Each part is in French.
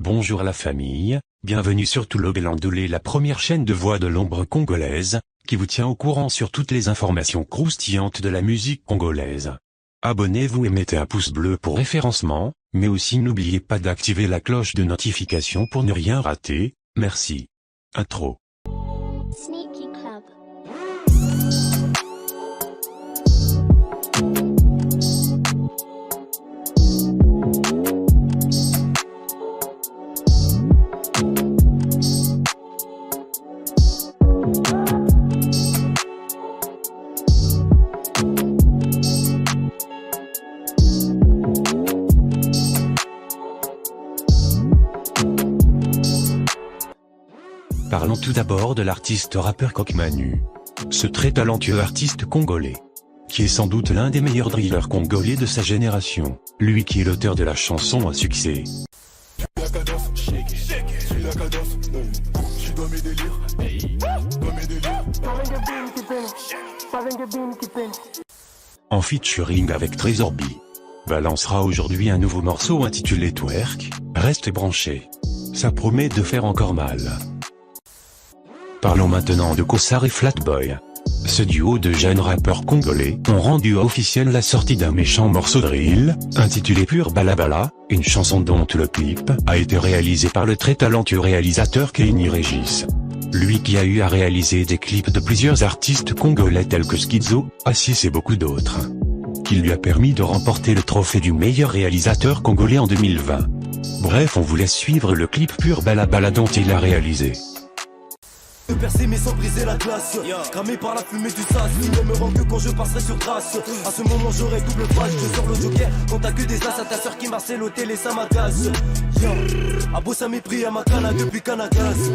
Bonjour la famille, bienvenue sur Toulobelandolé, la première chaîne de voix de l'ombre congolaise, qui vous tient au courant sur toutes les informations croustillantes de la musique congolaise. Abonnez-vous et mettez un pouce bleu pour référencement, mais aussi n'oubliez pas d'activer la cloche de notification pour ne rien rater, merci. Intro. Sneaky Club. Parlons tout d'abord de l'artiste rappeur Coq Manu. Ce très talentueux artiste congolais, qui est sans doute l'un des meilleurs drillers congolais de sa génération, lui qui est l'auteur de la chanson à succès. En featuring avec Trésor B, balancera aujourd'hui un nouveau morceau intitulé Twerk, restez branchés. Ça promet de faire encore mal. Parlons maintenant de Kossar et Flatboy. Ce duo de jeunes rappeurs congolais ont rendu officielle la sortie d'un méchant morceau drill, intitulé Pur Balabala, une chanson dont le clip a été réalisé par le très talentueux réalisateur Kenny Régis. Lui qui a eu à réaliser des clips de plusieurs artistes congolais tels que Schizo, Assis et beaucoup d'autres. Qui lui a permis de remporter le trophée du meilleur réalisateur congolais en 2020. Bref, on vous laisse suivre le clip Pur Balabala dont il a réalisé. Percer mais sans briser la glace, cramé par la fumée du sas. Il ne me rend que quand je passerai sur trace. À ce moment j'aurai double face. Je sors le joker quand t'as que des as. À ta soeur qui marcelle au télé ça m'agace. A beau ça mépris à ma cana depuis Canagas.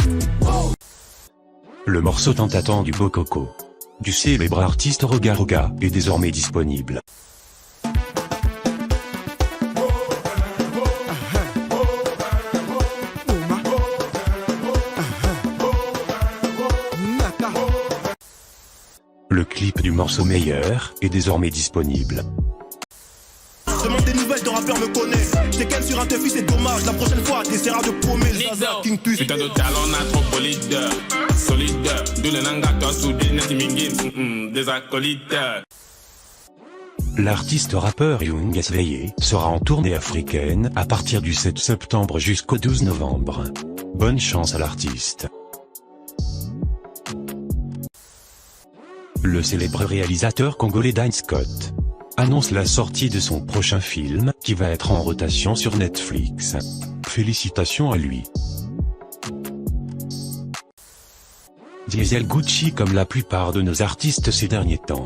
Le morceau tant attendu Bokoko du célèbre artiste Roga Roga est désormais disponible. Le clip du morceau Meilleur est désormais disponible. Demande des nouvelles, ton rappeur me connaît. J't'ai calme sur un teuf, c'est dommage. La prochaine fois, t'essaieras de paumer le Zaza King Tuss. Putain de talent, n'a trop solide. D'où le nanga, toi, soudé, netimingin, des acolytes. L'artiste rappeur Young Sveye sera en tournée africaine à partir du 7 septembre jusqu'au 12 novembre. Bonne chance à l'artiste. Le célèbre réalisateur congolais Dine Scott annonce la sortie de son prochain film, qui va être en rotation sur Netflix. Félicitations à lui. Diesel Gucci, comme la plupart de nos artistes ces derniers temps,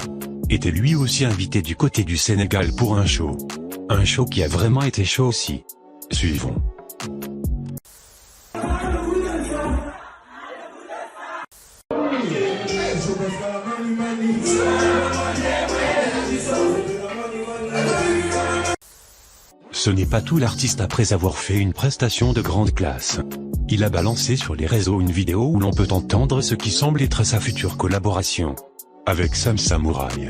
était lui aussi invité du côté du Sénégal pour un show. Un show qui a vraiment été chaud aussi. Suivons. Ce n'est pas tout, l'artiste après avoir fait une prestation de grande classe. Il a balancé sur les réseaux une vidéo où l'on peut entendre ce qui semble être sa future collaboration avec Sam Samouraï.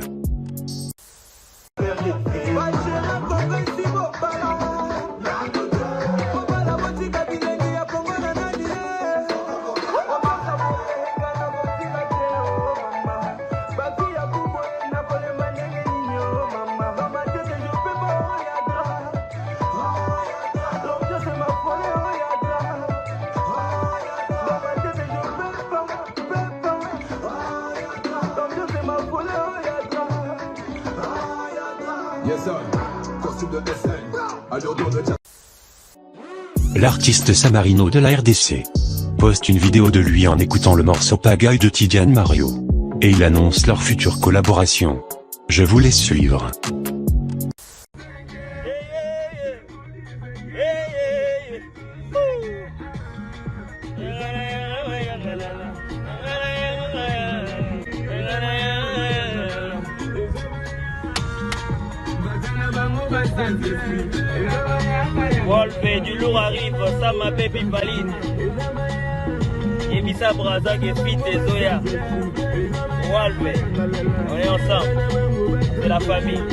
L'artiste Samarino de la RDC poste une vidéo de lui en écoutant le morceau Pagaille de Tidiane Mario. Et il annonce leur future collaboration. Je vous laisse suivre. Wolfe du lourd arrive, ça m'appelle Pipaline. Ebisa Braza qui fit et Zoya. Wolfe, on est ensemble. C'est la famille.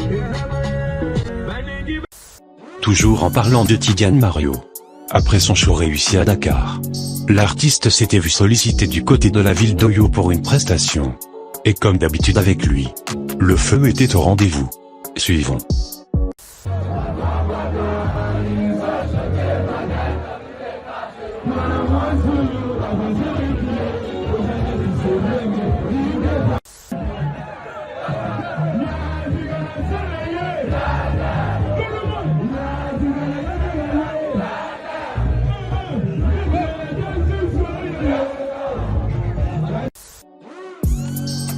Toujours en parlant de Tidiane Mario. Après son show réussi à Dakar, l'artiste s'était vu sollicité du côté de la ville d'Oyo pour une prestation. Et comme d'habitude avec lui, le feu était au rendez-vous. Suivons.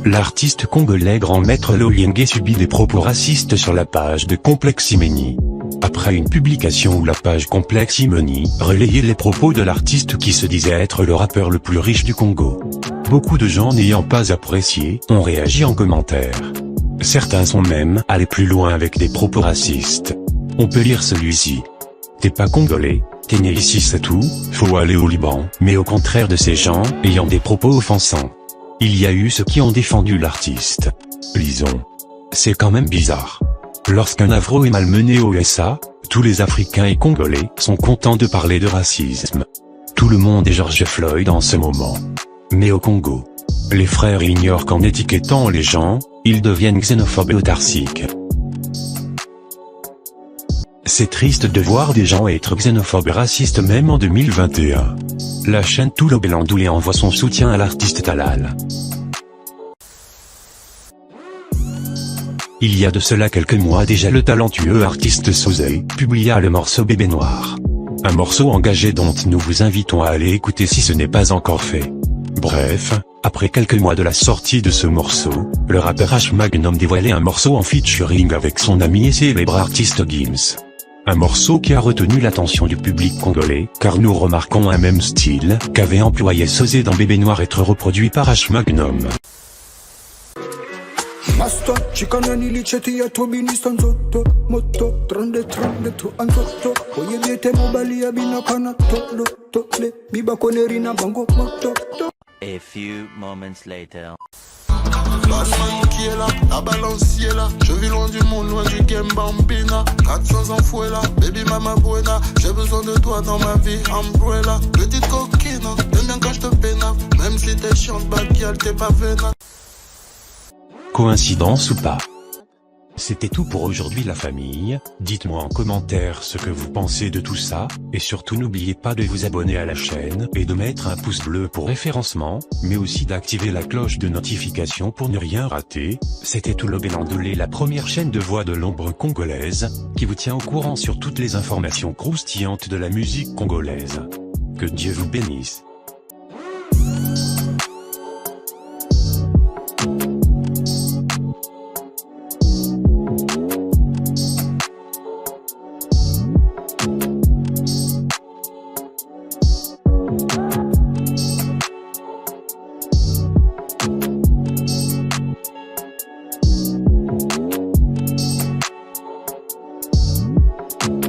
L'artiste congolais Grand Maître Loyenge subit des propos racistes sur la page de Complexe Imeni. Après une publication où la page Complexe Imeni relayait les propos de l'artiste qui se disait être le rappeur le plus riche du Congo. Beaucoup de gens n'ayant pas apprécié ont réagi en commentaire. Certains sont même allés plus loin avec des propos racistes. On peut lire celui-ci. T'es pas congolais, t'es né ici c'est tout, faut aller au Liban. Mais au contraire de ces gens ayant des propos offensants, il y a eu ceux qui ont défendu l'artiste. Lisons. C'est quand même bizarre. Lorsqu'un afro est malmené aux USA, tous les Africains et Congolais sont contents de parler de racisme. Tout le monde est George Floyd en ce moment. Mais au Congo, les frères ignorent qu'en étiquetant les gens, ils deviennent xénophobes et autarciques. C'est triste de voir des gens être xénophobes et racistes même en 2021. La chaîne Toulo Belandoulé envoie son soutien à l'artiste Talal. Il y a de cela quelques mois déjà, le talentueux artiste Sosé publia le morceau Bébé Noir. Un morceau engagé dont nous vous invitons à aller écouter si ce n'est pas encore fait. Bref, après quelques mois de la sortie de ce morceau, le rappeur H Magnum dévoilait un morceau en featuring avec son ami et célèbre artiste Gims. Un morceau qui a retenu l'attention du public congolais, car nous remarquons un même style qu'avait employé Sosé dans Bébé Noir être reproduit par H Magnum. Master, chicana nilicheti ya tobinista nzoto moto trande tu anzoto oye biete mobali ya binakana tolo tole biba koneri na bango moto. A few moments later. Batman qui est là, la balance qui est là. Je vis loin du monde, loin du game bambina. 400 ans fouet là, baby mama buena. J'ai besoin de toi dans ma vie, umbrella. Petite coquine, t'aimes bien quand je te pénave. Même si t'es chiante, bad girl, t'es pas vénale. Coïncidence ou pas? C'était tout pour aujourd'hui la famille, dites-moi en commentaire ce que vous pensez de tout ça, et surtout n'oubliez pas de vous abonner à la chaîne et de mettre un pouce bleu pour référencement, mais aussi d'activer la cloche de notification pour ne rien rater. C'était Toulo Belandoulé, la première chaîne de voix de l'ombre congolaise, qui vous tient au courant sur toutes les informations croustillantes de la musique congolaise. Que Dieu vous bénisse.